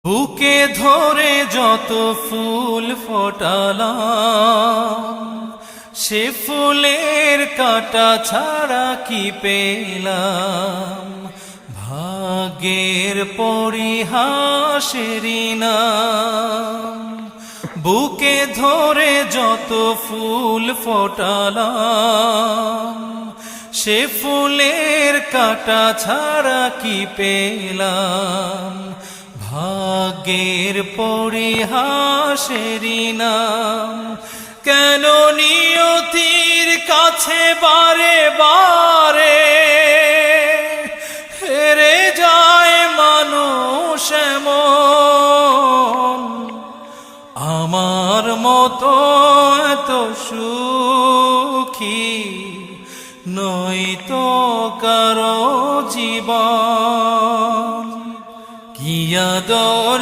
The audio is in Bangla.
বুকে ধরে যত ফুল ফোটালাম, সে ফুলের কাঁটা ছাড়া কি পেলাম। ভাগ্যের পরিহাসেরই নাম। বুকে ধরে যত ফুল ফোটালাম, সে ফুলের কাঁটা ছাড়া কি পেলাম। ভাগ্যের পরিহাসেরই নাম। কেন নিয়তির কাছে বারে বারে হেরে যায় মানুষ এমন। আমার মতো এত সুখী নয়তো কারো জীবন। কি আদর